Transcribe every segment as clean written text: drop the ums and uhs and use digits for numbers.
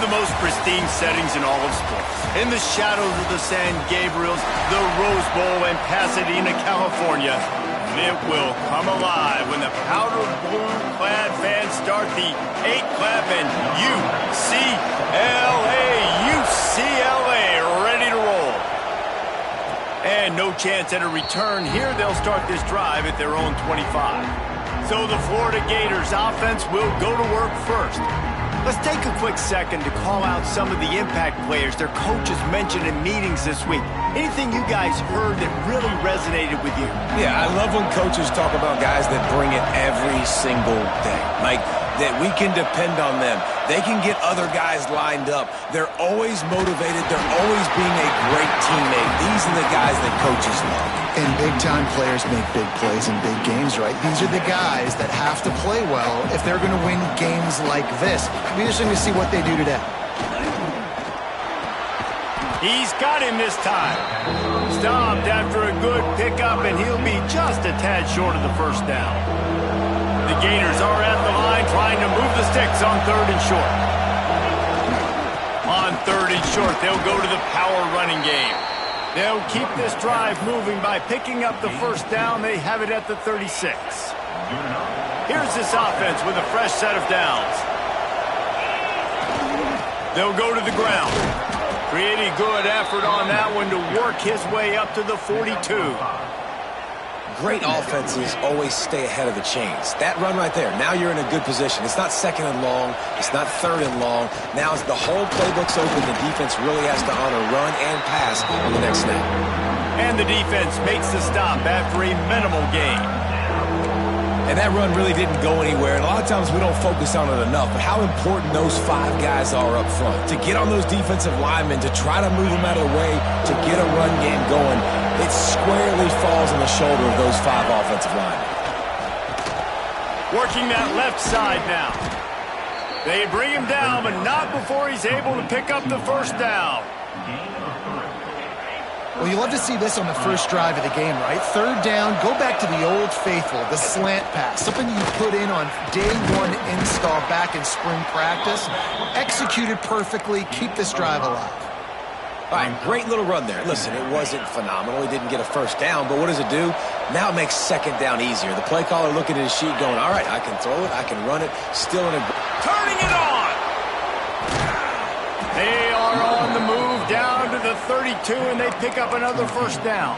the most pristine settings in all of sports. In the shadows of the San Gabriels, the Rose Bowl, and Pasadena, California, it will come alive when the powder blue-clad fans start the 8-clap and UCLA, ready to roll. And no chance at a return here. They'll start this drive at their own 25. So the Florida Gators offense will go to work first. Let's take a quick second to call out some of the impact players their coaches mentioned in meetings this week. Anything you guys heard that really resonated with you? Yeah, I love when coaches talk about guys that bring it every single day. Like, that we can depend on them. They can get other guys lined up. They're always motivated. They're always being a great teammate. These are the guys that coaches love. And big-time players make big plays in big games, right? These are the guys that have to play well if they're going to win games like this. It'll be interesting to see what they do today. He's got him this time. Stopped after a good pickup, and he'll be just a tad short of the first down. The Gators are at the line trying to move the sticks on 3rd and short. On 3rd and short, they'll go to the power running game. They'll keep this drive moving by picking up the first down. They have it at the 36. Here's this offense with a fresh set of downs. They'll go to the ground. Pretty good effort on that one to work his way up to the 42. Great offenses always stay ahead of the chains. That run right there, now you're in a good position. It's not 2nd and long. It's not 3rd and long. Now as the whole playbook's open, the defense really has to honor run and pass on the next snap. And the defense makes the stop after a minimal gain. And that run really didn't go anywhere. And a lot of times we don't focus on it enough, but how important those 5 guys are up front. To get on those defensive linemen, to try to move them out of the way, to get a run game going, it squarely falls on the shoulder of those 5 offensive linemen. Working that left side now. They bring him down, but not before he's able to pick up the first down. Well, you love to see this on the first drive of the game, right? 3rd down, go back to the old faithful, the slant pass, something you put in on day 1 install back in spring practice. Executed perfectly, keep this drive alive. All right, great little run there. Listen, it wasn't phenomenal. He didn't get a first down, but what does it do? Now it makes 2nd down easier. The play caller looking at his sheet going, all right, I can throw it, I can run it, still in a... Turning it on! They are on the move down to the 32, and they pick up another first down.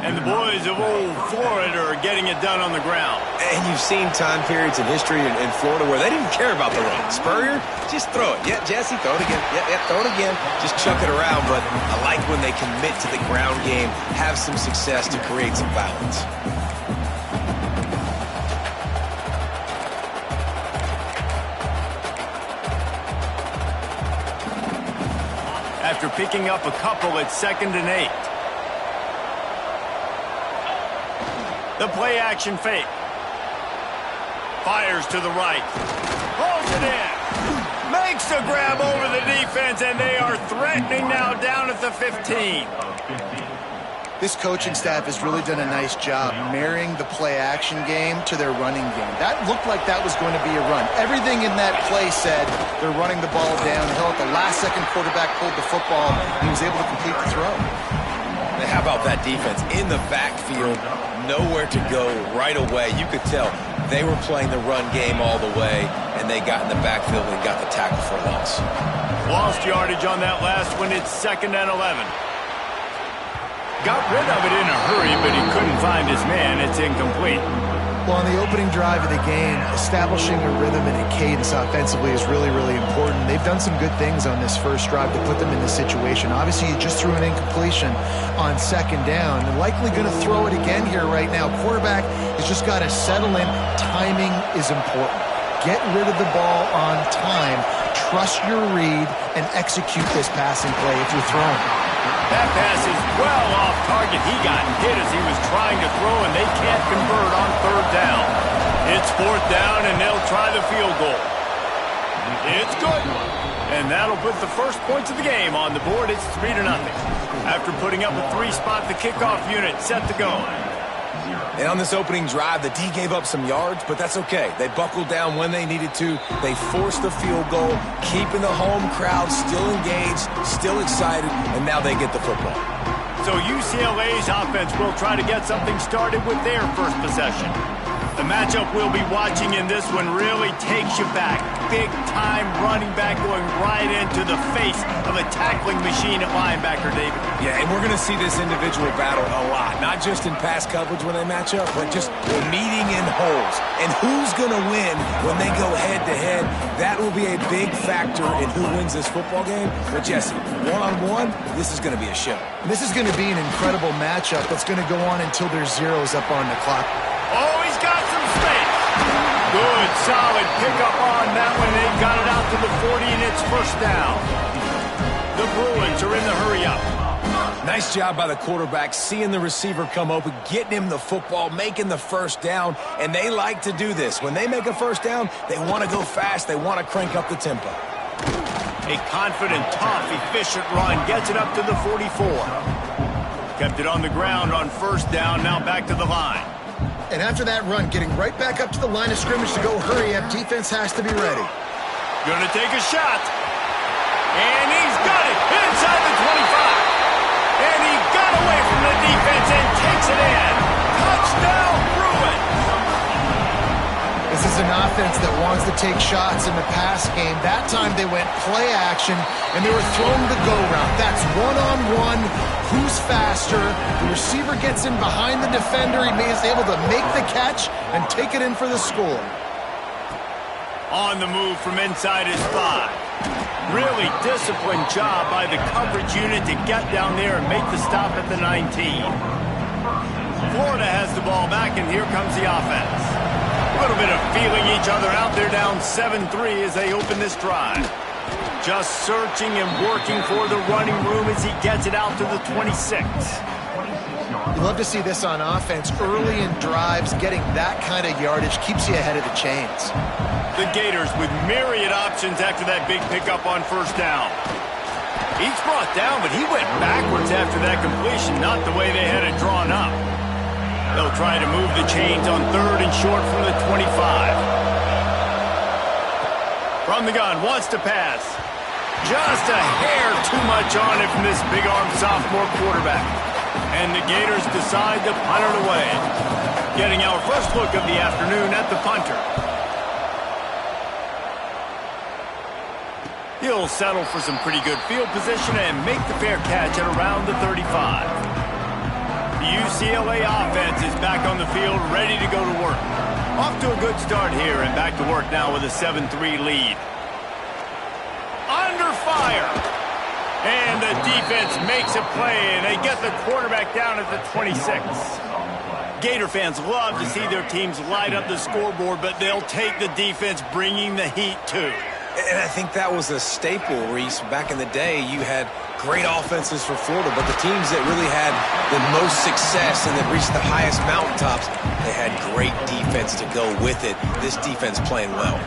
And the boys of old Florida are getting it done on the ground. And you've seen time periods in history in Florida where they didn't care about the run. Spurrier, just throw it. Yeah, Jesse, throw it again. Yeah, throw it again. Just chuck it around. But I like when they commit to the ground game, have some success to create some violence. After picking up a couple at 2nd and 8. The play action fake. Fires to the right. Holds it in. Makes a grab over the defense, and they are threatening now down at the 15. This coaching staff has really done a nice job marrying the play-action game to their running game. That looked like that was going to be a run. Everything in that play said they're running the ball downhill. At the last second, quarterback pulled the football. He was able to complete the throw. And how about that defense in the backfield? Nowhere to go right away. You could tell they were playing the run game all the way, and they got in the backfield and got the tackle for a loss. Lost yardage on that last one. It's 2nd and 11. Got rid of it in a hurry, but he couldn't find his man. It's incomplete. Well, on the opening drive of the game, establishing a rhythm and a cadence offensively is really, really important. They've done some good things on this first drive to put them in this situation. Obviously, you just threw an incompletion on 2nd down. They're likely going to throw it again here right now. Quarterback has just got to settle in. Timing is important. Get rid of the ball on time. Trust your read and execute this passing play if you're throwing. That pass is well off target. He got hit as he was trying to throw, and they can't convert on 3rd down. It's 4th down, and they'll try the field goal. It's good. And that'll put the first points of the game on the board. It's 3-0. After putting up a 3 spot, the kickoff unit set to go. And on this opening drive, the D gave up some yards, but that's okay. They buckled down when they needed to. They forced the field goal, keeping the home crowd still engaged, still excited, and now they get the football. So UCLA's offense will try to get something started with their first possession. The matchup we'll be watching in this one really takes you back. Big-time running back going right into the face of a tackling machine at linebacker, David. Yeah, and we're going to see this individual battle a lot. Not just in pass coverage when they match up, but just meeting in holes. And who's going to win when they go head-to-head? That will be a big factor in who wins this football game. But, Jesse, one-on-one, this is going to be a show. This is going to be an incredible matchup that's going to go on until there's zeros up on the clock. Oh, he's got some space. Good, solid pickup on that one. They've got it out to the 40, and it's first down. The Bruins are in the hurry-up. Nice job by the quarterback, seeing the receiver come open, getting him the football, making the first down, and they like to do this. When they make a first down, they want to go fast. They want to crank up the tempo. A confident, tough, efficient run gets it up to the 44. Kept it on the ground on first down, now back to the line. And after that run, getting right back up to the line of scrimmage to go hurry up, defense has to be ready. Gonna take a shot. And he's got it inside the 25. And he got away from the defense and takes it in. Touchdown, Bruins. This is an offense that wants to take shots in the pass game. That time they went play action, and they were throwing the go route. That's one-on-one. Who's faster? The receiver gets in behind the defender. He is able to make the catch and take it in for the score. On the move from inside his 5. Really disciplined job by the coverage unit to get down there and make the stop at the 19. Florida has the ball back, and here comes the offense. A little bit of feeling each other out there, down 7-3 as they open this drive. Just searching and working for the running room as he gets it out to the 26. You love to see this on offense. Early in drives, getting that kind of yardage keeps you ahead of the chains. The Gators with myriad options after that big pickup on first down. He's brought down, but he went backwards after that completion, not the way they had it drawn up. They'll try to move the chains on third and short from the 25. From the gun, wants to pass. Just a hair too much on it from this big-arm sophomore quarterback. And the Gators decide to punt it away. Getting our first look of the afternoon at the punter. He'll settle for some pretty good field position and make the fair catch at around the 35. The UCLA offense is back on the field, ready to go to work. Off to a good start here, and back to work now with a 7-3 lead. Under fire. And the defense makes a play, and they get the quarterback down at the 26. Gator fans love to see their teams light up the scoreboard, but they'll take the defense bringing the heat too. And I think that was a staple, Reese. Back in the day, you had great offenses for Florida, but the teams that really had the most success and that reached the highest mountaintops, they had great defense to go with it. This defense playing well.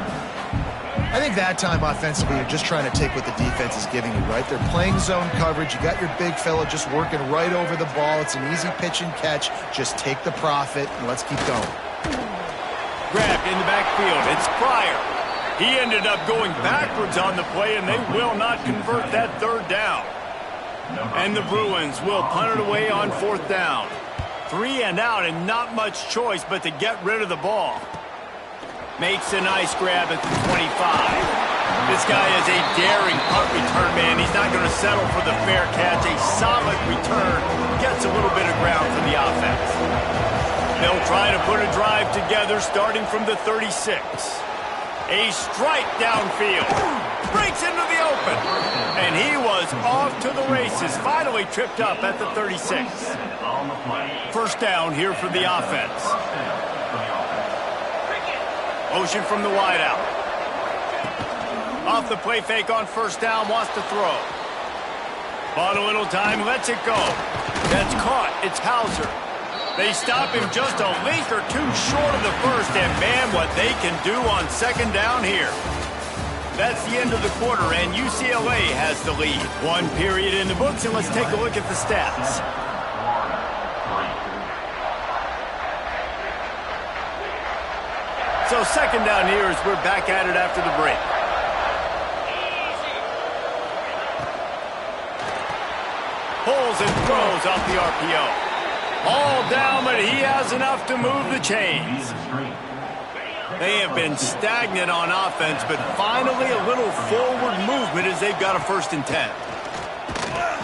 I think that time offensively, you're just trying to take what the defense is giving you, right? They're playing zone coverage. You got your big fella just working right over the ball. It's an easy pitch and catch. Just take the profit, and let's keep going. Grabbed in the backfield. It's Pryor. He ended up going backwards on the play, and they will not convert that third down. And the Bruins will punt it away on fourth down. 3 and out, and not much choice but to get rid of the ball. Makes a nice grab at the 25. This guy is a daring punt return man. He's not going to settle for the fair catch. A solid return. Gets a little bit of ground for the offense. They'll try to put a drive together starting from the 36. A strike downfield. Breaks into the open. And he was off to the races. Finally tripped up at the 36. First down here for the offense. Motion from the wideout. Off the play fake on first down, wants to throw. Bought a little time, lets it go. That's caught. It's Hauser. They stop him just a length or two short of the first, and man, what they can do on second down here. That's the end of the quarter, and UCLA has the lead. One period in the books, and let's take a look at the stats. So second down here as we're back at it after the break. Pulls and throws off the RPO. All down, but he has enough to move the chains. They have been stagnant on offense, but finally a little forward movement as they've got a 1st and 10.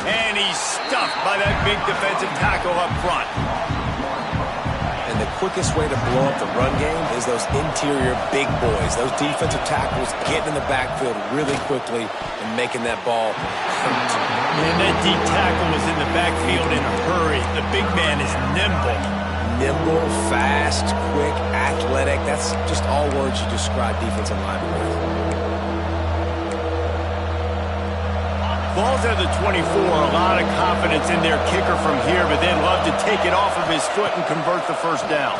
And he's stuffed by that big defensive tackle up front. And the quickest way to blow up the run game is those interior big boys. Those defensive tackles getting in the backfield really quickly and making that ball hurt. And that deep tackle was in the backfield in a hurry. The big man is nimble. Nimble, fast, quick, athletic. That's just all words you describe defensive linemen with. Ball's at the 24, a lot of confidence in their kicker from here, but they'd love to take it off of his foot and convert the 1st down.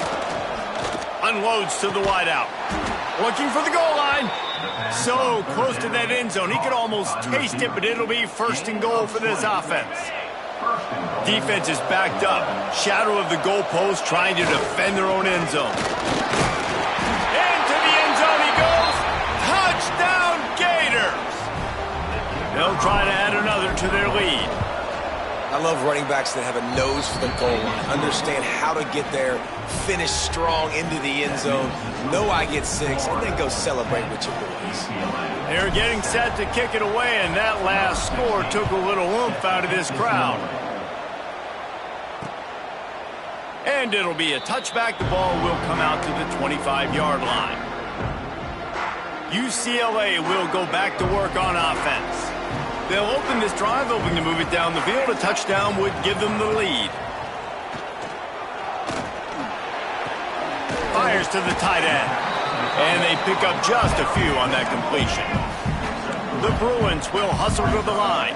Unloads to the wideout. Looking for the goal line. So close to that end zone. He could almost taste it, but it'll be 1st and goal for this offense. Defense is backed up. Shadow of the goalpost trying to defend their own end zone. Into the end zone he goes. Touchdown Gators! They'll try to add another to their lead. I love running backs that have a nose for the goal line, understand how to get there, finish strong into the end zone, know I get 6, and then go celebrate with your boys. They're getting set to kick it away, and that last score took a little oomph out of this crowd. And it'll be a touchback. The ball will come out to the 25-yard line. UCLA will go back to work on offense. They'll open this drive, hoping to move it down the field. A touchdown would give them the lead. Fires to the tight end. And they pick up just a few on that completion. The Bruins will hustle to the line.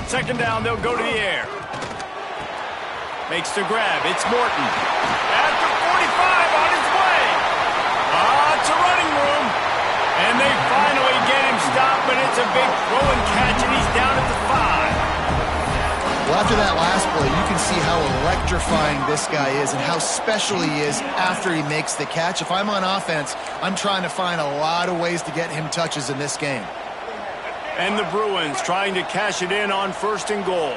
Second down, they'll go to the air. Makes the grab. It's Morton. At the 45 on his way. It's a running room. And they finally get him stopped, but it's a big throw and catch, and he's down at the 5. Well, after that last play, you can see how electrifying this guy is and how special he is after he makes the catch. If I'm on offense, I'm trying to find a lot of ways to get him touches in this game. And the Bruins trying to cash it in on 1st and goal.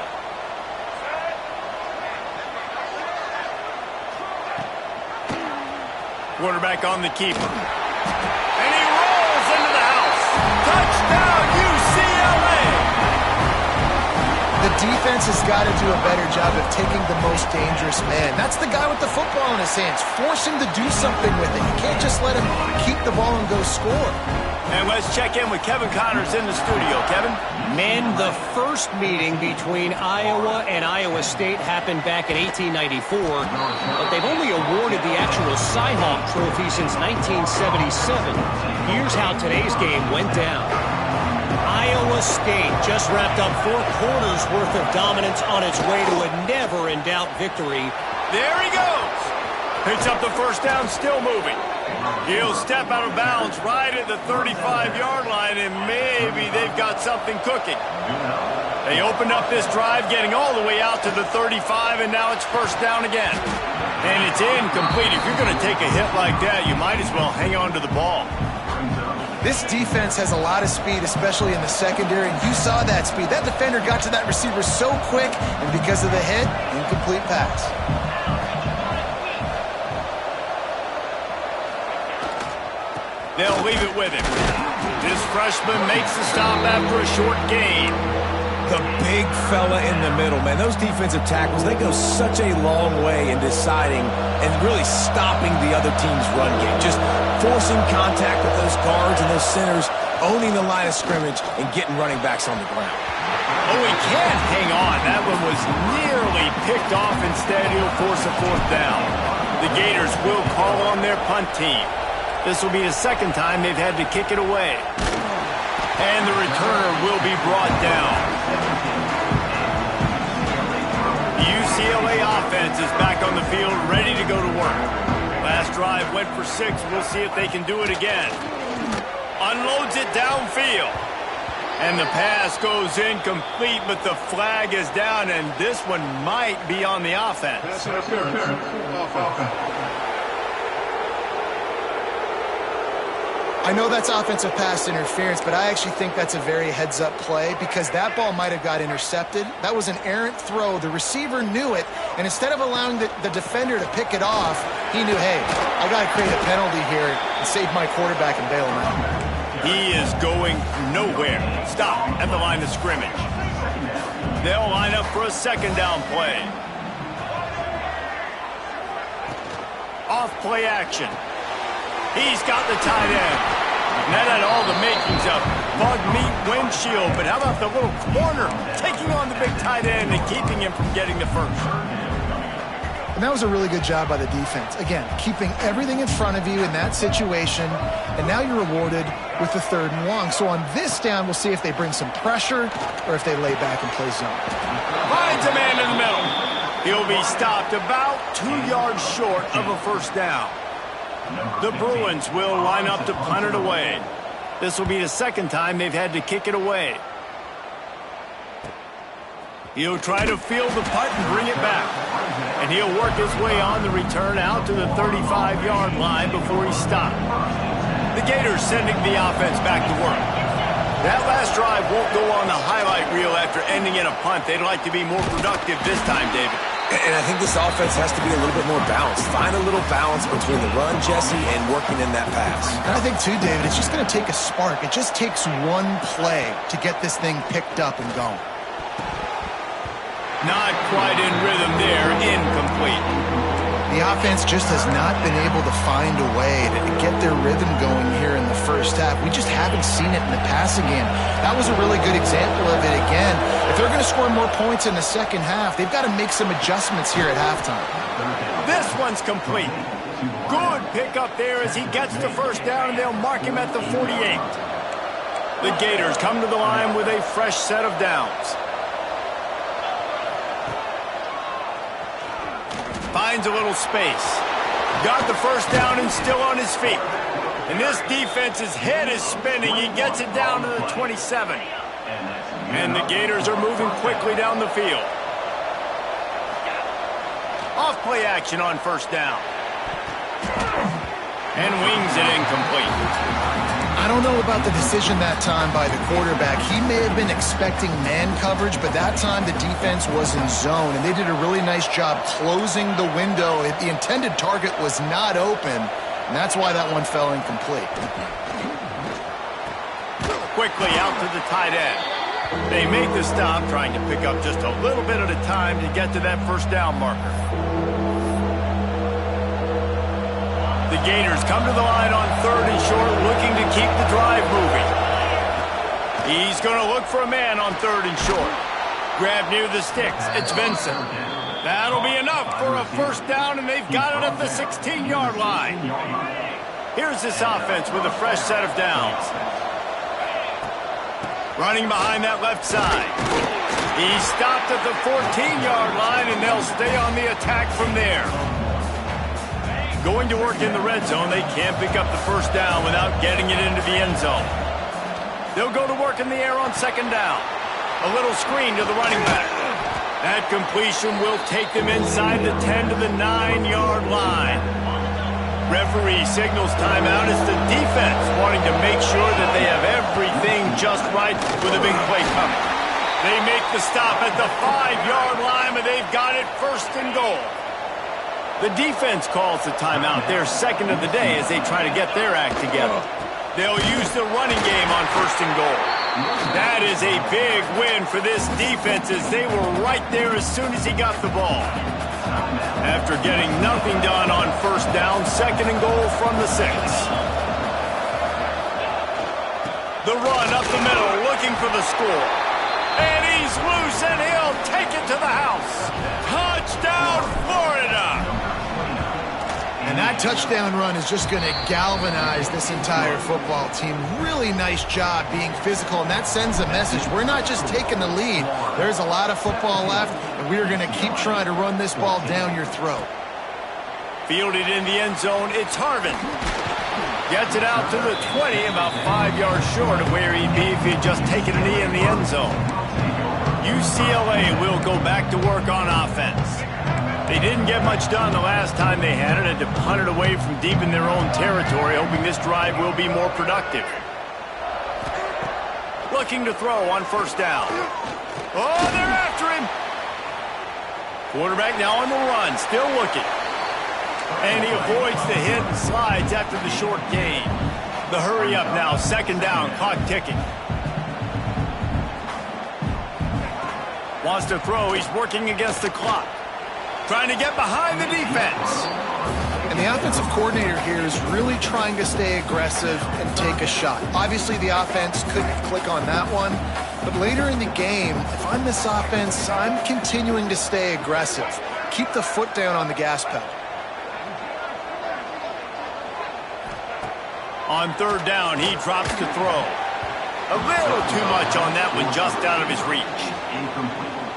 Quarterback on the keeper. And he rolls into the house. Touchdown, UCLA! The defense has got to do a better job of taking the most dangerous man. That's the guy with the football in his hands. Force him to do something with it. You can't just let him keep the ball and go score. And let's check in with Kevin Connors in the studio. Kevin? Men, the first meeting between Iowa and Iowa State happened back in 1894, but they've only awarded the actual Cy-Hawk Trophy since 1977. Here's how today's game went down. Iowa State just wrapped up 4 quarters worth of dominance on its way to a never-in-doubt victory. There he goes. Picks up the 1st down, still moving. He'll step out of bounds right at the 35-yard line, and maybe they've got something cooking. They opened up this drive, getting all the way out to the 35, and now it's 1st down again. And it's incomplete. If you're going to take a hit like that, you might as well hang on to the ball. This defense has a lot of speed, especially in the secondary, and you saw that speed. That defender got to that receiver so quick, and because of the hit, incomplete pass. They'll leave it with him. This freshman makes the stop after a short gain. The big fella in the middle, man. Those defensive tackles, they go such a long way in deciding and really stopping the other team's run game. Just forcing contact with those guards and those centers, owning the line of scrimmage, and getting running backs on the ground. Oh, he can't hang on. That one was nearly picked off. Instead, he'll force a 4th down. The Gators will call on their punt team. This will be the 2nd time they've had to kick it away. And the returner will be brought down. The UCLA offense is back on the field, ready to go to work. Last drive went for 6. We'll see if they can do it again. Unloads it downfield. And the pass goes incomplete, but the flag is down, and this one might be on the offense. I know that's offensive pass interference, but I actually think that's a very heads-up play because that ball might have got intercepted. That was an errant throw. The receiver knew it, and instead of allowing the defender to pick it off, he knew, hey, I got to create a penalty here and save my quarterback and bail him out. He is going nowhere. Stop at the line of scrimmage. They'll line up for a second down play. Off play action. He's got the tight end. And that had all the makings of bug meat windshield. But how about the little corner taking on the big tight end and keeping him from getting the first? And that was a really good job by the defense. Again, keeping everything in front of you in that situation. And now you're rewarded with the 3rd and long. So on this down, we'll see if they bring some pressure or if they lay back and play zone. Finds a man in the middle. He'll be stopped about 2 yards short of a first down. The Bruins will line up to punt it away. This will be the second time they've had to kick it away. He'll try to field the punt and bring it back. And he'll work his way on the return out to the 35-yard line before he's stopped. The Gators sending the offense back to work. That last drive won't go on the highlight reel after ending in a punt. They'd like to be more productive this time, David. And I think this offense has to be a little bit more balanced. Find a little balance between the run, Jesse, and working in that pass. And I think, too, David, it's just going to take a spark. It just takes one play to get this thing picked up and going. Not quite in rhythm there. Incomplete. The offense just has not been able to find a way to get their rhythm going here in the first half. We just haven't seen it in the passing game. That was a really good example of it again. If they're going to score more points in the second half, they've got to make some adjustments here at halftime. This one's complete. Good pickup there as he gets the first down, and they'll mark him at the 48. The Gators come to the line with a fresh set of downs. Finds a little space. Got the first down and still on his feet. And this defense's head is spinning. He gets it down to the 27. And the Gators are moving quickly down the field. Off play action on first down. And wings it incomplete. I don't know about the decision that time by the quarterback. He may have been expecting man coverage, but that time the defense was in zone, and they did a really nice job closing the window. The intended target was not open, and that's why that one fell incomplete. Quickly out to the tight end. They make the stop, trying to pick up just a little bit at a time to get to that first down marker. The Gators come to the line on 3rd and short, looking to keep the drive moving. He's going to look for a man on 3rd and short. Grab near the sticks. It's Vincent. That'll be enough for a first down, and they've got it at the 16-yard line. Here's this offense with a fresh set of downs. Running behind that left side. He's stopped at the 14-yard line, and they'll stay on the attack from there. Going to work in the red zone, they can't pick up the first down without getting it into the end zone. They'll go to work in the air on second down. A little screen to the running back. That completion will take them inside the 10 to the 9-yard line. Referee signals timeout. It's the defense wanting to make sure that they have everything just right with a big play coming. They make the stop at the 5-yard line, but they've got it first and goal. The defense calls the timeout, their second of the day, as they try to get their act together. They'll use the running game on first and goal. That is a big win for this defense, as they were right there as soon as he got the ball. After getting nothing done on first down, second and goal from the 6. The run up the middle, looking for the score. And he's loose, and he'll take it to the house. Touchdown, Florida! And that touchdown run is just going to galvanize this entire football team. Really nice job being physical, and that sends a message. We're not just taking the lead. There's a lot of football left, and we're going to keep trying to run this ball down your throat. Fielded in the end zone, it's Harvin. Gets it out to the 20, about 5 yards short of where he'd be if he had just taken a knee in the end zone. UCLA will go back to work on offense. They didn't get much done the last time they had it, and to punt it away from deep in their own territory, hoping this drive will be more productive. Looking to throw on first down. Oh, they're after him. Quarterback now on the run, still looking. And he avoids the hit and slides after the short gain. The hurry up now, second down, clock ticking. Wants to throw, he's working against the clock. Trying to get behind the defense. And the offensive coordinator here is really trying to stay aggressive and take a shot. Obviously, the offense couldn't click on that one. But later in the game, if I'm this offense, I'm continuing to stay aggressive. Keep the foot down on the gas pedal. On third down, he drops to throw. A little too much on that one, just out of his reach.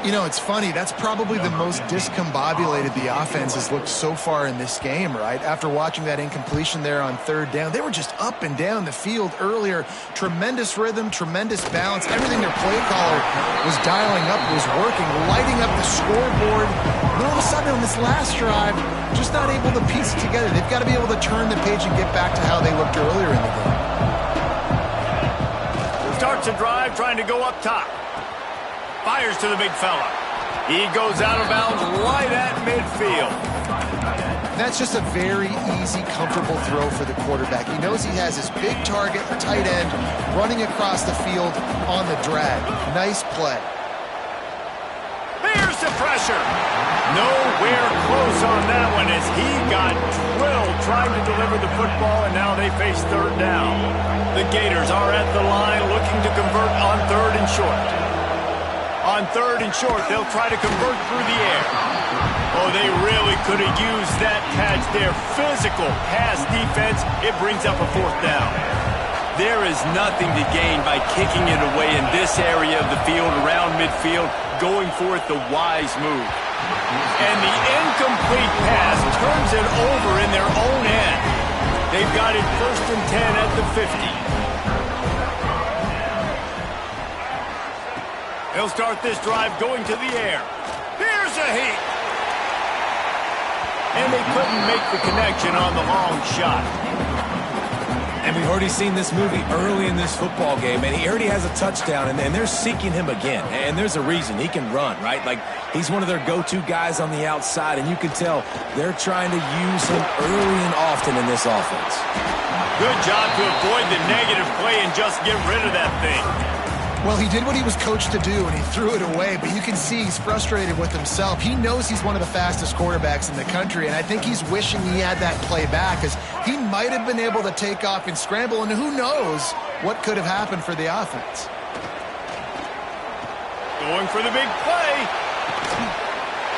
You know, it's funny. That's probably the most discombobulated the offense has looked so far in this game, right? After watching that incompletion there on third down, they were just up and down the field earlier. Tremendous rhythm, tremendous balance. Everything their play caller was dialing up was working, lighting up the scoreboard. And all of a sudden on this last drive, just not able to piece it together. They've got to be able to turn the page and get back to how they looked earlier in the game. Starts a drive trying to go up top. Fires to the big fella. He goes out of bounds right at midfield. That's just a very easy, comfortable throw for the quarterback. He knows he has his big target, a tight end, running across the field on the drag. Nice play. Here's the pressure. Nowhere close on that one as he got drilled trying to deliver the football, and now they face third down. The Gators are at the line looking to convert on third and short. On third and short, they'll try to convert through the air. Oh, they really could have used that catch there. Physical pass defense. It brings up a fourth down. There is nothing to gain by kicking it away in this area of the field, around midfield, going for it the wise move. And the incomplete pass turns it over in their own end. They've got it 1st and 10 at the 50. They'll start this drive going to the air. Here's a heat. And they couldn't make the connection on the long shot. And we've already seen this movie early in this football game, and he already has a touchdown, and they're seeking him again. And there's a reason. He can run, right? Like, he's one of their go-to guys on the outside, and you can tell they're trying to use him early and often in this offense. Good job to avoid the negative play and just get rid of that thing. Well, he did what he was coached to do, and he threw it away, but you can see he's frustrated with himself. He knows he's one of the fastest quarterbacks in the country, and I think he's wishing he had that play back, because he might have been able to take off and scramble, and who knows what could have happened for the offense. Going for the big play.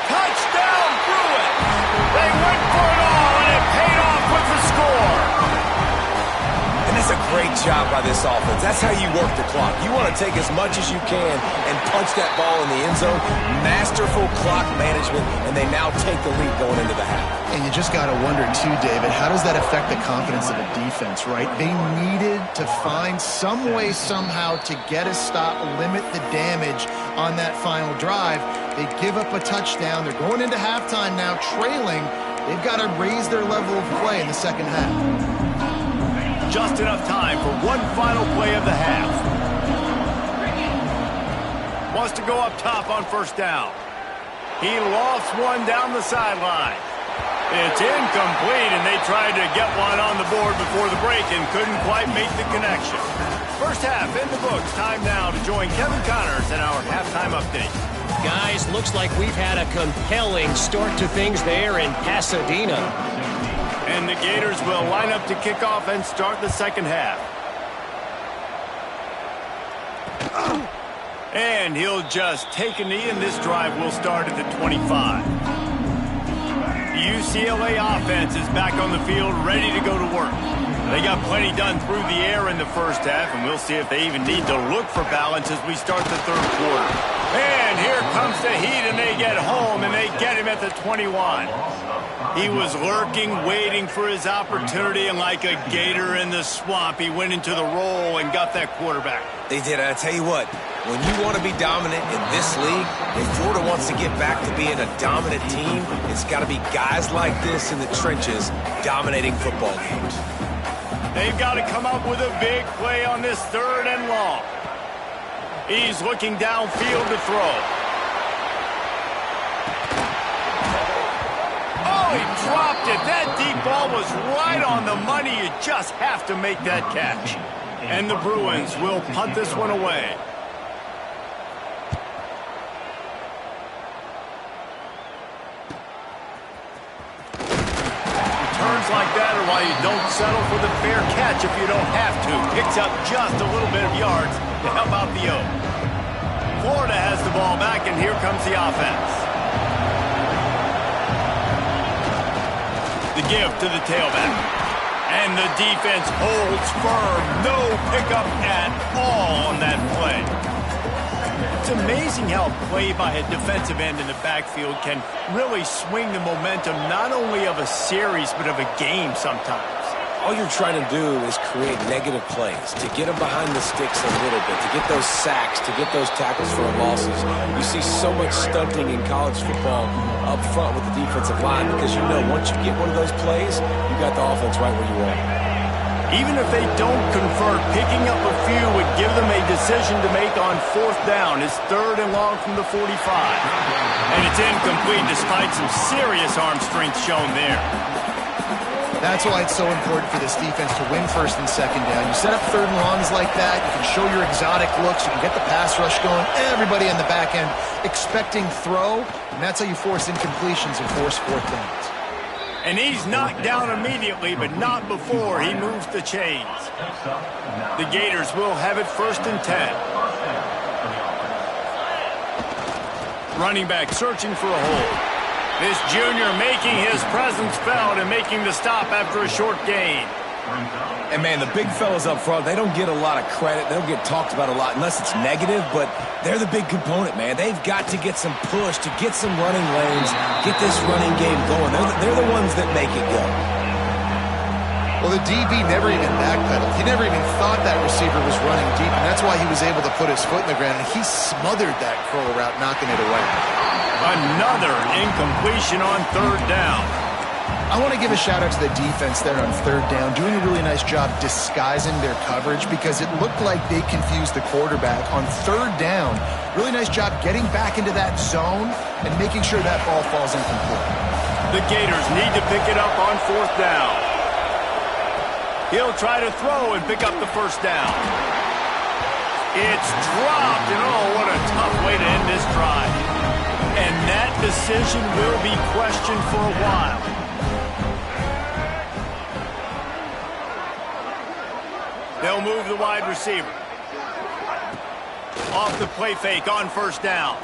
Touchdown, Bruin! They went for it all, and it paid off with the score. And that's a great job by this offense. That's how you work the clock. You want to take as much as you can and punch that ball in the end zone. Masterful clock management, and they now take the lead going into the half. And you just got to wonder, too, David, how does that affect the confidence of a defense, right? They needed to find some way, somehow, to get a stop, limit the damage on that final drive. They give up a touchdown. They're going into halftime now, trailing. They've got to raise their level of play in the second half. Just enough time for one final play of the half. Wants to go up top on first down. He lost one down the sideline. It's incomplete, and they tried to get one on the board before the break and couldn't quite make the connection. First half in the books. Time now to join Kevin Connors in our halftime update. Guys, looks like we've had a compelling start to things there in Pasadena. And the Gators will line up to kick off and start the second half. And he'll just take a knee, and this drive will start at the 25. The UCLA offense is back on the field, ready to go to work. They got plenty done through the air in the first half, and we'll see if they even need to look for balance as we start the third quarter. And here comes the heat, and they get home, and they get him at the 21. He was lurking, waiting for his opportunity, and like a gator in the swamp, he went into the roll and got that quarterback. They did. I tell you what, when you want to be dominant in this league, if Florida wants to get back to being a dominant team, it's got to be guys like this in the trenches dominating football games. They've got to come up with a big play on this 3rd and long. He's looking downfield to throw. Oh, he dropped it. That deep ball was right on the money. You just have to make that catch. And the Bruins will punt this one away. Returns like that are why you don't settle for the fair catch if you don't have to. Picks up just a little bit of yards to help out the O. Florida has the ball back, and here comes the offense. The give to the tailback. And the defense holds firm. No pickup at all on that play. It's amazing how a play by a defensive end in the backfield can really swing the momentum not only of a series but of a game sometimes. All you're trying to do is create negative plays, to get them behind the sticks a little bit, to get those sacks, to get those tackles for losses. You see so much stunting in college football up front with the defensive line because you know once you get one of those plays, you got the offense right where you want it. Even if they don't convert, picking up a few would give them a decision to make on 4th down. It's 3rd and long from the 45. And it's incomplete despite some serious arm strength shown there. That's why it's so important for this defense to win 1st and 2nd down. You set up 3rd and longs like that, you can show your exotic looks, you can get the pass rush going, everybody on the back end expecting throw, and that's how you force incompletions and force 4th downs. And he's knocked down immediately, but not before he moves the chains. The Gators will have it 1st and 10. Running back searching for a hole. This junior making his presence felt and making the stop after a short gain. And, man, the big fellas up front, they don't get a lot of credit. They don't get talked about a lot unless it's negative, but they're the big component, man. They've got to get some push, to get some running lanes, get this running game going. They're the ones that make it go. Well, the DB never even backpedaled. He never even thought that receiver was running deep, and that's why he was able to put his foot in the ground, and he smothered that curl route, knocking it away. Another incompletion on 3rd down. I want to give a shout-out to the defense there on 3rd down, doing a really nice job disguising their coverage because it looked like they confused the quarterback on 3rd down. Really nice job getting back into that zone and making sure that ball falls incomplete. The Gators need to pick it up on 4th down. He'll try to throw and pick up the 1st down. It's dropped, and oh, what a tough way to end this drive. And that decision will be questioned for a while. They'll move the wide receiver. Off the play fake on 1st down.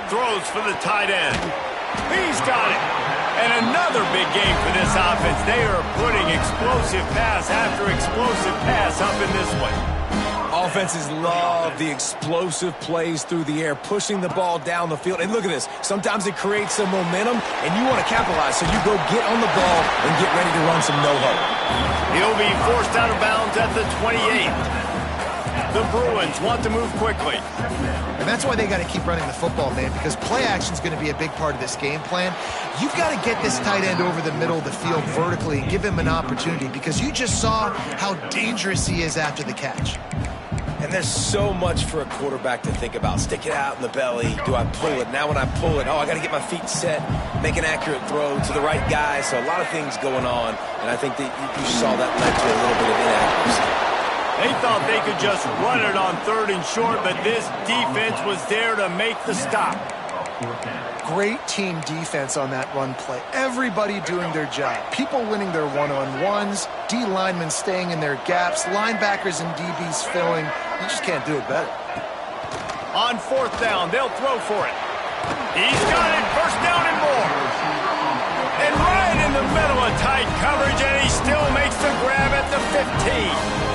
Throws for the tight end. He's got it. And another big game for this offense. They are putting explosive pass after explosive pass up in this one. Offenses love the explosive plays through the air, pushing the ball down the field. And look at this. Sometimes it creates some momentum, and you want to capitalize. So you go get on the ball and get ready to run some no-huddle. He'll be forced out of bounds at the 28. The Bruins want to move quickly. And that's why they got to keep running the football, man, because play action is going to be a big part of this game plan. You've got to get this tight end over the middle of the field vertically and give him an opportunity because you just saw how dangerous he is after the catch. And there's so much for a quarterback to think about. Stick it out in the belly. Do I pull it? Now when I pull it, I got to get my feet set, make an accurate throw to the right guy. So a lot of things going on, and I think that you saw that led to a little bit of inaccuracy. They thought they could just run it on 3rd and short, but this defense was there to make the stop. Great team defense on that run play. Everybody doing their job. People winning their one-on-ones, D linemen staying in their gaps, linebackers and DBs filling. You just can't do it better. On 4th down, they'll throw for it. He's got it, 1st down and more. And right in the middle of tight coverage, and he still makes the grab at the 15.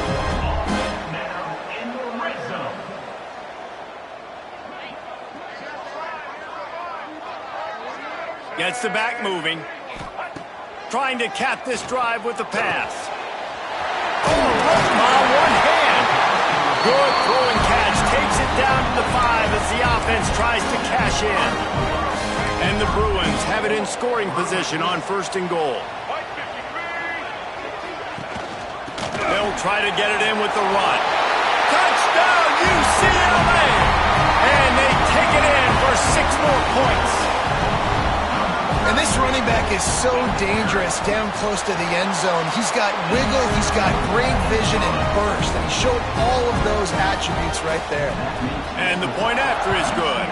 Gets the back moving. trying to cap this drive with the pass. On one hand. Good throw and catch. Takes it down to the 5 as the offense tries to cash in. And the Bruins have it in scoring position on 1st and goal. They'll try to get it in with the run. Touchdown, UCLA! And they take it in for 6 more points. And this running back is so dangerous down close to the end zone. He's got wiggle, he's got great vision and burst, and he showed all of those attributes right there. And the point after is good.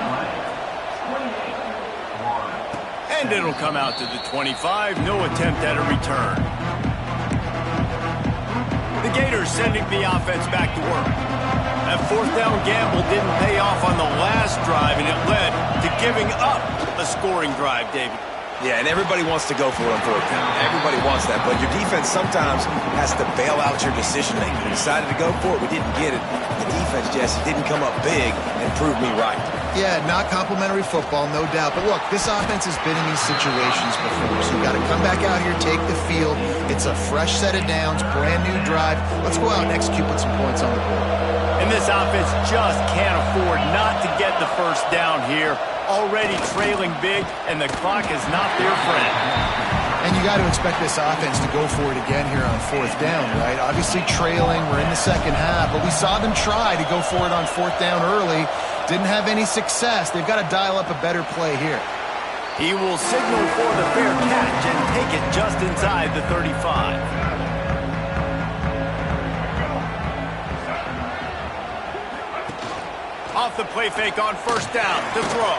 And it'll come out to the 25. No attempt at a return. The Gators sending the offense back to work. That 4th down gamble didn't pay off on the last drive, and it led to giving up a scoring drive, David. Yeah, and everybody wants to go for it on 4th down. Everybody wants that, but your defense sometimes has to bail out your decision-making. We decided to go for it. We didn't get it. The defense, Jesse, didn't come up big and prove me right. Yeah, not complimentary football, no doubt. But look, this offense has been in these situations before, so you got to come back out here, take the field. It's a fresh set of downs, brand new drive. Let's go out and execute with some points on the board. And this offense just can't afford not to get the 1st down here. Already trailing big, and the clock is not their friend. And you got to expect this offense to go for it again here on 4th down, right? Obviously trailing, we're in the 2nd half, but we saw them try to go for it on 4th down early. Didn't have any success. They've got to dial up a better play here. He will signal for the fair catch and take it just inside the 35. Off the play fake on 1st down to throw.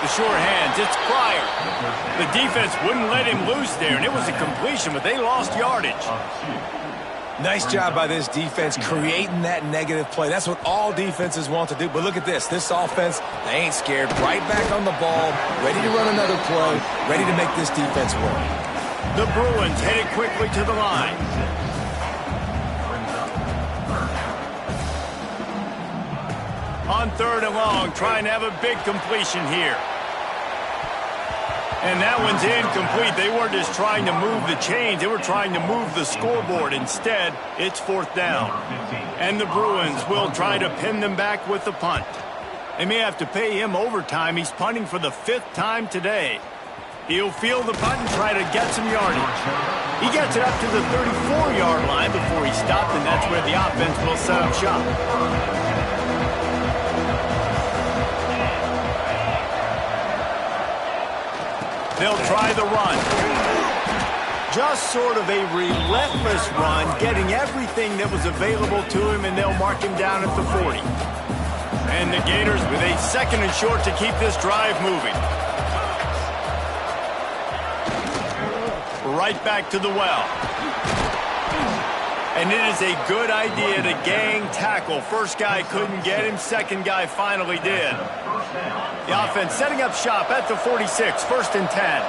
The sure hands, it's Pryor. The defense wouldn't let him loose there, and it was a completion, but they lost yardage. Nice job by this defense creating that negative play. That's what all defenses want to do. But look at this. This offense, they ain't scared. Right back on the ball, ready to run another play, ready to make this defense work. The Bruins headed quickly to the line. On 3rd and long, trying to have a big completion here. And that one's incomplete. They weren't just trying to move the chains. They were trying to move the scoreboard. Instead, it's 4th down. And the Bruins will try to pin them back with the punt. They may have to pay him overtime. He's punting for the 5th time today. He'll field the punt and try to get some yardage. He gets it up to the 34-yard line before he stopped, and that's where the offense will set up shop. They'll try the run. Just sort of a relentless run, getting everything that was available to him, and they'll mark him down at the 40. And the Gators with a 2nd and short to keep this drive moving. Right back to the well. And it is a good idea to gang tackle. First guy couldn't get him. 2nd guy finally did. The offense setting up shop at the 46. 1st and 10.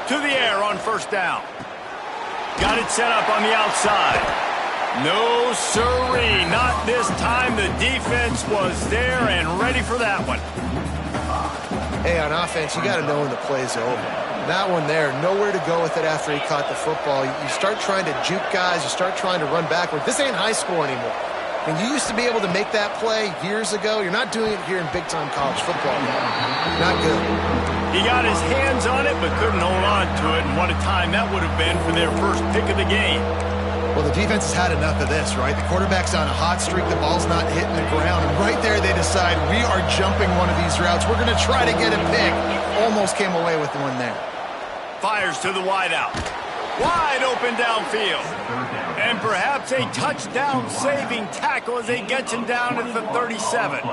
To the air on 1st down. Got it set up on the outside. No siree. Not this time. The defense was there and ready for that one. Hey, on offense, you got to know when the play's over. That one there, nowhere to go with it after he caught the football. You start trying to juke guys. You start trying to run backward. This ain't high school anymore. I mean, you used to be able to make that play years ago. You're not doing it here in big-time college football. Not good. He got his hands on it, but couldn't hold on to it. And what a time that would have been for their first pick of the game. Well, the defense has had enough of this, right? The quarterback's on a hot streak. The ball's not hitting the ground. And right there, they decide, we are jumping one of these routes. We're going to try to get a pick. Almost came away with one there. Fires to the wideout. Wide open downfield. And perhaps a touchdown-saving tackle as he gets him down at the 37.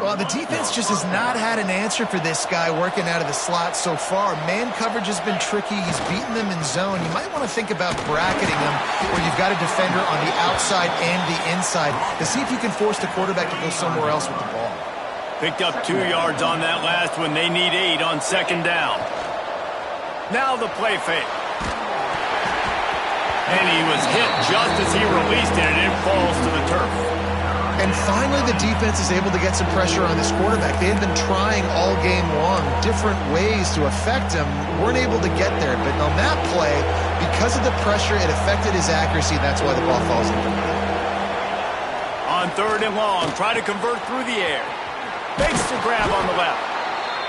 Well, the defense just has not had an answer for this guy working out of the slot so far. Man coverage has been tricky. He's beaten them in zone. You might want to think about bracketing him where you've got a defender on the outside and the inside to see if you can force the quarterback to go somewhere else with the ball. Picked up 2 yards on that last one. They need 8 on 2nd down. Now the play fake. And he was hit just as he released it, and it falls to the turf. And finally, the defense is able to get some pressure on this quarterback. They had been trying all game long different ways to affect him, weren't able to get there. But on that play, because of the pressure, it affected his accuracy, and that's why the ball falls incomplete. On 3rd and long, try to convert through the air. Makes the grab on the left.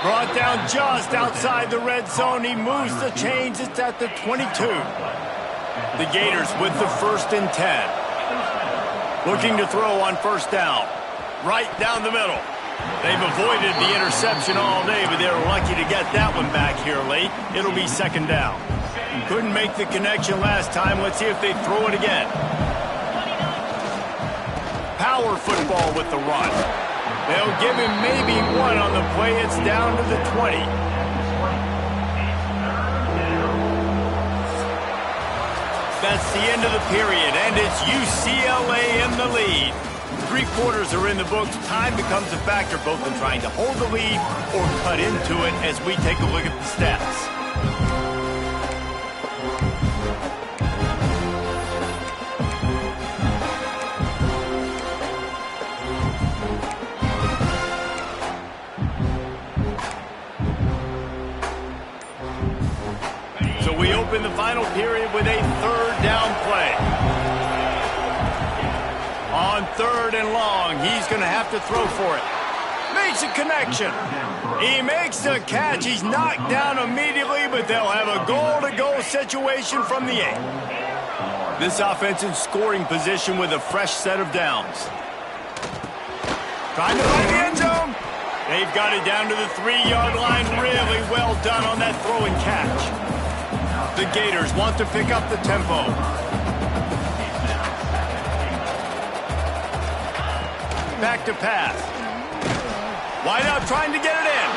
Brought down just outside the red zone. He moves the chains. It's at the 22. The Gators with the 1st and 10. Looking to throw on 1st down. Right down the middle. They've avoided the interception all day, but they're lucky to get that one back here late. It'll be 2nd down. Couldn't make the connection last time. Let's see if they throw it again. Power football with the run. They'll give him maybe one on the play. It's down to the 20. That's the end of the period, and it's UCLA in the lead. 3 quarters are in the books. Time becomes a factor both in trying to hold the lead or cut into it as we take a look at the stats. So we open the final period with a 3rd down play. On 3rd and long, he's going to have to throw for it. Makes a connection. He makes the catch. He's knocked down immediately, but they'll have a goal-to-go situation from the 8. This offense in scoring position with a fresh set of downs. Trying to find the end zone. They've got it down to the 3-yard line. Really well done on that throw and catch. The Gators want to pick up the tempo. Back to pass. Wide out trying to get it in.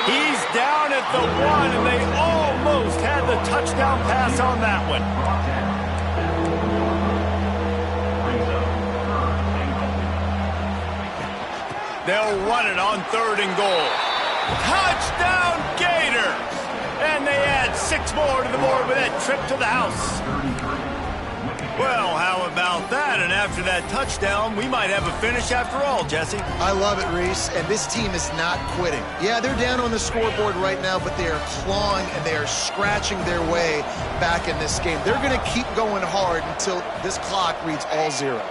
He's down at the 1, and they almost had the touchdown pass on that one. They'll run it on 3rd and goal. Touchdown Gators! And they add 6 more to the board with that trip to the house. Well, how about that? And after that touchdown, we might have a finish after all, Jesse. I love it, Reese, and this team is not quitting. Yeah, they're down on the scoreboard right now, but they are clawing and they are scratching their way back in this game. They're going to keep going hard until this clock reads all zeros.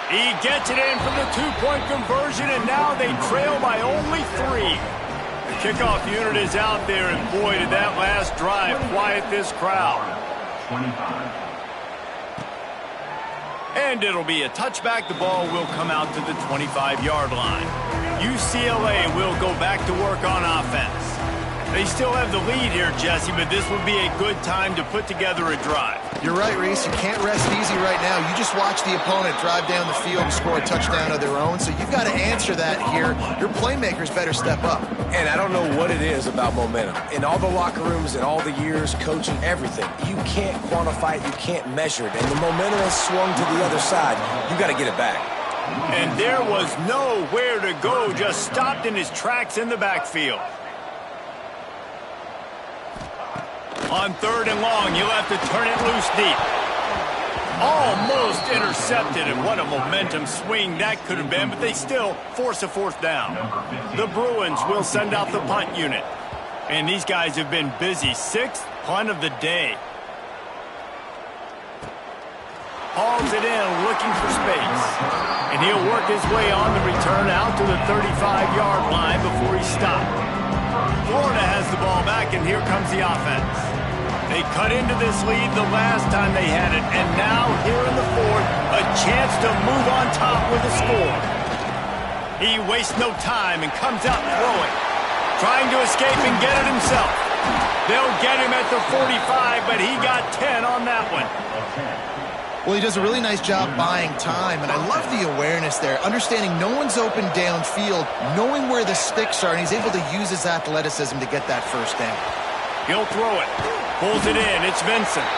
He gets it in from the 2-point conversion, and now they trail by only 3. The kickoff unit is out there, and boy, did that last drive quiet this crowd. 25. And it'll be a touchback. The ball will come out to the 25-yard line. UCLA will go back to work on offense. They still have the lead here, Jesse, but this would be a good time to put together a drive. You're right, Reese. You can't rest easy right now. You just watch the opponent drive down the field and score a touchdown of their own, so you've got to answer that here. Your playmakers better step up. And I don't know what it is about momentum. In all the locker rooms and all the years, coaching, everything, you can't quantify it, you can't measure it. And the momentum has swung to the other side. You got to get it back. And there was nowhere to go, just stopped in his tracks in the backfield. On 3rd and long, you'll have to turn it loose deep. Almost intercepted, and what a momentum swing that could have been, but they still force a 4th down. The Bruins will send out the punt unit. And these guys have been busy. 6th punt of the day. Hauls it in, looking for space. And he'll work his way on the return out to the 35-yard line before he's stopped. Florida has the ball back, and here comes the offense. They cut into this lead the last time they had it, and now here in the 4th, a chance to move on top with a score. He wastes no time and comes out throwing, trying to escape and get it himself. They'll get him at the 45, but he got 10 on that one. Well, he does a really nice job buying time, and I love the awareness there, understanding no one's open downfield, knowing where the sticks are, and he's able to use his athleticism to get that 1st down. He'll throw it. Pulls it in. It's Vincent.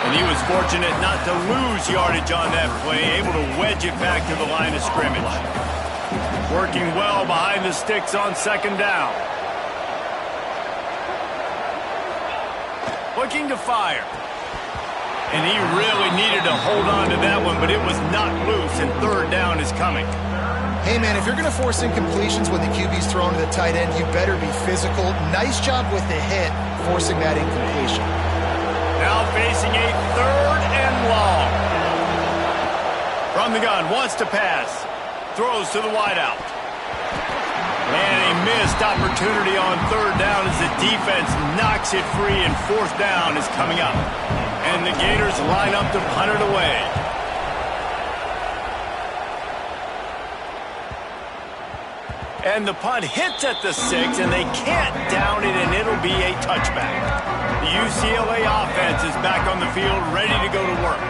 And he was fortunate not to lose yardage on that play, able to wedge it back to the line of scrimmage. Working well behind the sticks on 2nd down. Looking to fire. And he really needed to hold on to that one, but it was not loose, and third down is coming. Hey, man, if you're going to force incompletions when the QB's throwing to the tight end, you better be physical. Nice job with the hit, forcing that incompletion. Now facing a third and long. From the gun, wants to pass. Throws to the wideout. And a missed opportunity on third down as the defense knocks it free, and fourth down is coming up. And the Gators line up to punt it away. And the punt hits at the 6, and they can't down it, and it'll be a touchback. The UCLA offense is back on the field, ready to go to work.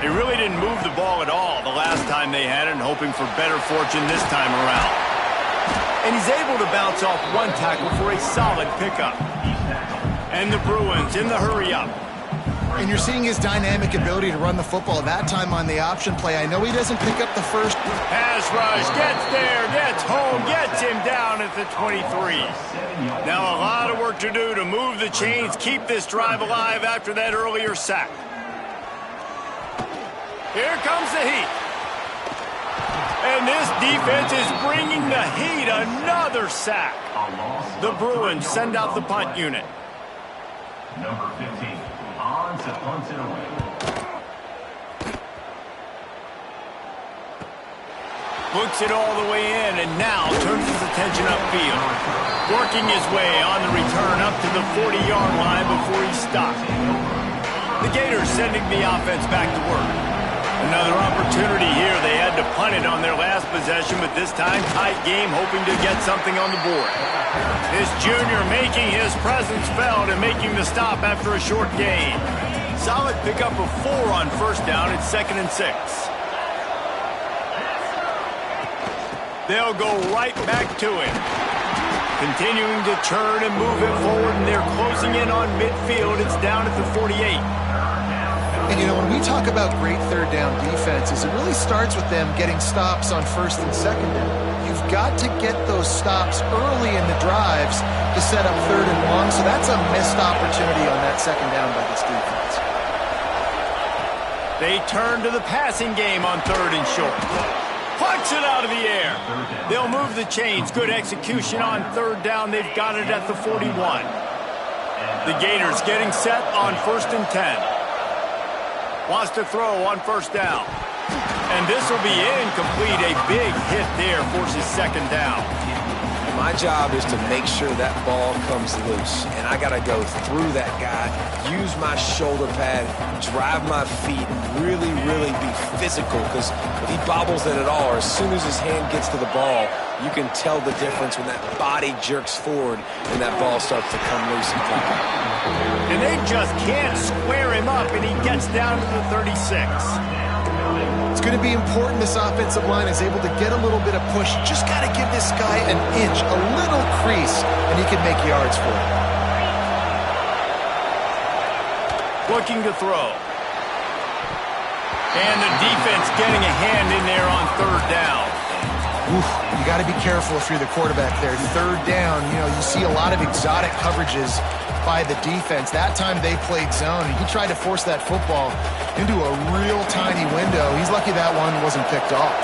They really didn't move the ball at all the last time they had it, and hoping for better fortune this time around. And he's able to bounce off one tackle for a solid pickup. And the Bruins in the hurry-up. And you're seeing his dynamic ability to run the football, that time on the option play. I know he doesn't pick up the first. Pass rush, gets there, gets home, gets him down at the 23. Now a lot of work to do to move the chains, keep this drive alive after that earlier sack. Here comes the heat. And this defense is bringing the heat. Another sack. The Bruins send out the punt unit. Number 15. On to punt it away. Books it all the way in, and now turns his attention upfield. Working his way on the return up to the 40-yard line before he stopped. The Gators sending the offense back to work. Another opportunity here. They had to punt it on their last possession, but this time tight game, hoping to get something on the board. This junior making his presence felt and making the stop after a short gain. Solid pickup of 4 on first down. It's 2nd and 6. They'll go right back to it. Continuing to turn and move it forward, and they're closing in on midfield. It's down at the 48. And, you know, when we talk about great third down defenses, it really starts with them getting stops on first and second down. You've got to get those stops early in the drives to set up third and long, so that's a missed opportunity on that second down by this defense. They turn to the passing game on third and short. Plucks it out of the air. They'll move the chains. Good execution on third down. They've got it at the 41. The Gators getting set on 1st and 10. Wants to throw on first down. And this will be incomplete. A big hit there forces second down. My job is to make sure that ball comes loose. And I got to go through that guy, use my shoulder pad, drive my feet, really, really be physical. Because if he bobbles it at all, or as soon as his hand gets to the ball, you can tell the difference when that body jerks forward and that ball starts to come loose and pop out. And they just can't square him up, and he gets down to the 36. It's going to be important this offensive line is able to get a little bit of push. Just got to give this guy an inch, a little crease, and he can make yards for it. Looking to throw. And the defense getting a hand in there on third down. Oof, you got to be careful if you're the quarterback there. Third down, you know, you see a lot of exotic coverages by the defense. That time they played zone, and he tried to force that football into a real tiny window. He's lucky that one wasn't picked off.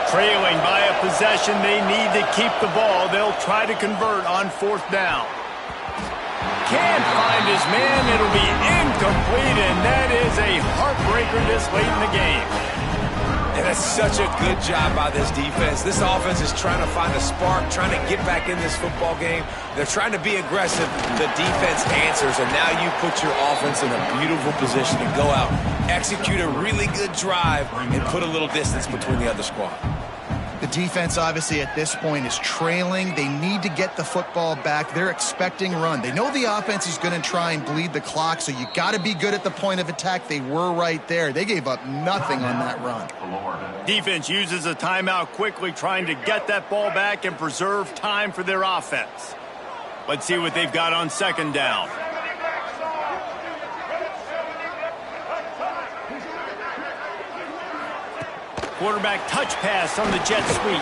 Trailing by a possession, they need to keep the ball. They'll try to convert on fourth down. Can't find his man. It'll be incomplete, and that is a heartbreaker this late in the game. And that's such a good job by this defense. This offense is trying to find a spark, trying to get back in this football game. They're trying to be aggressive. The defense answers, and now you put your offense in a beautiful position to go out, execute a really good drive, and put a little distance between the other squad. The defense, obviously, at this point is trailing. They need to get the football back. They're expecting run. They know the offense is going to try and bleed the clock, so you got to be good at the point of attack. They were right there. They gave up nothing on that run. Defense uses a timeout quickly, trying to get that ball back and preserve time for their offense. Let's see what they've got on second down. Quarterback touch pass on the jet sweep.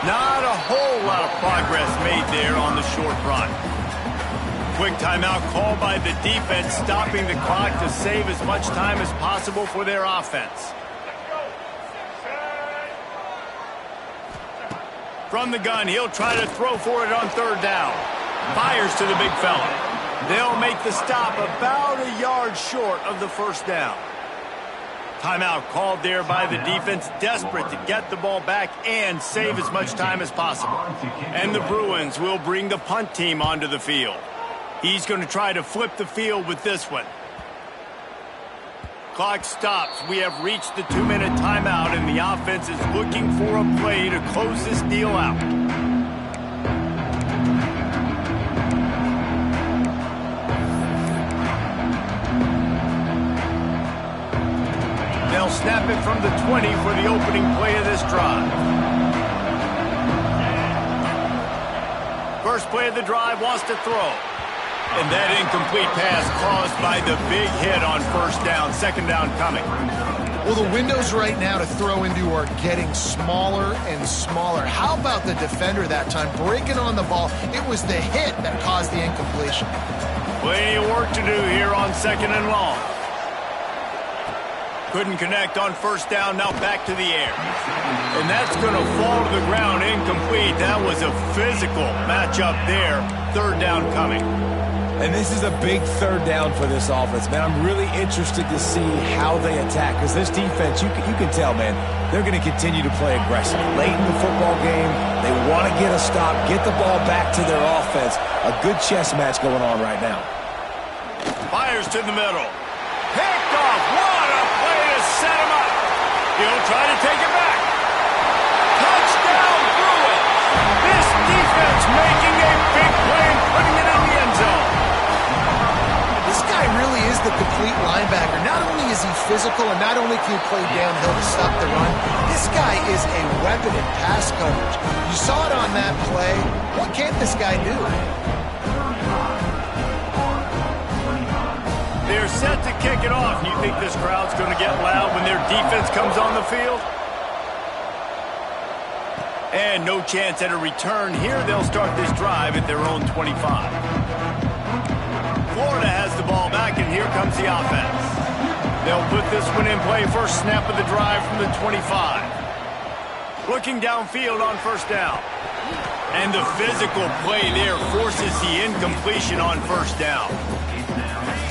Not a whole lot of progress made there on the short run. quick timeout called by the defense, stopping the clock to save as much time as possible for their offense. From the gun, he'll try to throw for it on third down. Fires to the big fella. They'll make the stop about a yard short of the first down. Timeout called there by the defense, desperate to get the ball back and save as much time as possible. And the Bruins will bring the punt team onto the field. He's going to try to flip the field with this one. Clock stops. We have reached the 2-minute timeout, and the offense is looking for a play to close this deal out. They'll snap it from the 20 for the opening play of this drive. First play of the drive, wants to throw. And that incomplete pass caused by the big hit on first down. Second down coming. Well, the windows right now to throw into are getting smaller and smaller. How about the defender that time breaking on the ball? It was the hit that caused the incompletion. Plenty of work to do here on second and long. Couldn't connect on first down, now back to the air. And that's going to fall to the ground, incomplete. That was a physical matchup there. Third down coming. And this is a big third down for this offense, man. I'm really interested to see how they attack, because this defense, you can tell, man, they're going to continue to play aggressive. Late in the football game, they want to get a stop, get the ball back to their offense. A good chess match going on right now. Fires to the middle. Picked off. What a play to set him up. He'll try to take it back. Touchdown, Bruins. This defense making a big play and putting it in the end zone. This guy really is the complete linebacker. Not only is he physical and not only can he play downhill to stop the run, this guy is a weapon in pass coverage. You saw it on that play. What can't this guy do? They're set to kick it off. You think this crowd's going to get loud when their defense comes on the field? And no chance at a return here. They'll start this drive at their own 25. Florida has the ball back, and here comes the offense. They'll put this one in play. First snap of the drive from the 25. Looking downfield on first down. And the physical play there forces the incompletion on first down.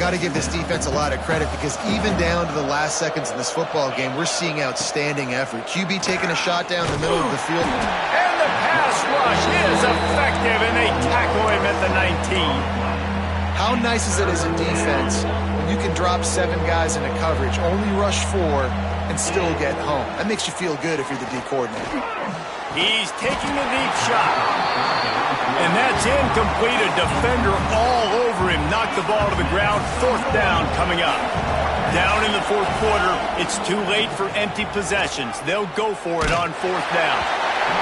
Got to give this defense a lot of credit, because even down to the last seconds of this football game, we're seeing outstanding effort. QB taking a shot down the middle of the field. And the pass rush is effective, and they tackle him at the 19. How nice is it as a defense when you can drop 7 guys into coverage, only rush 4, and still get home? That makes you feel good if you're the D coordinator. He's taking a deep shot. And that's incomplete. A defender all over him. Knocked the ball to the ground. Fourth down coming up. Down in the fourth quarter. It's too late for empty possessions. They'll go for it on fourth down.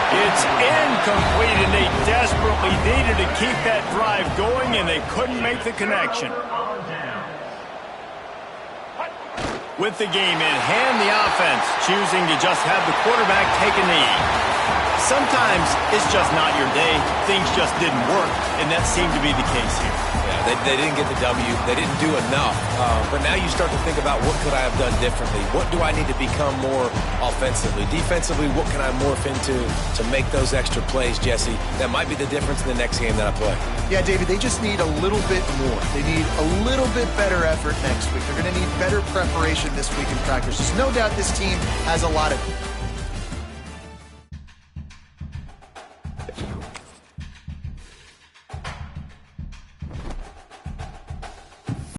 It's incomplete, and they desperately needed to keep that drive going, and they couldn't make the connection. With the game in hand, the offense choosing to just have the quarterback take a knee. Sometimes it's just not your day. Things just didn't work, and that seemed to be the case here. Yeah, they didn't get the W. They didn't do enough. But now you start to think about, what could I have done differently? What do I need to become more offensively? Defensively, what can I morph into to make those extra plays, Jesse? That might be the difference in the next game that I play. Yeah, David, they just need a little bit more. They need a little bit better effort next week. They're going to need better preparation this week in practice. There's no doubt this team has a lot of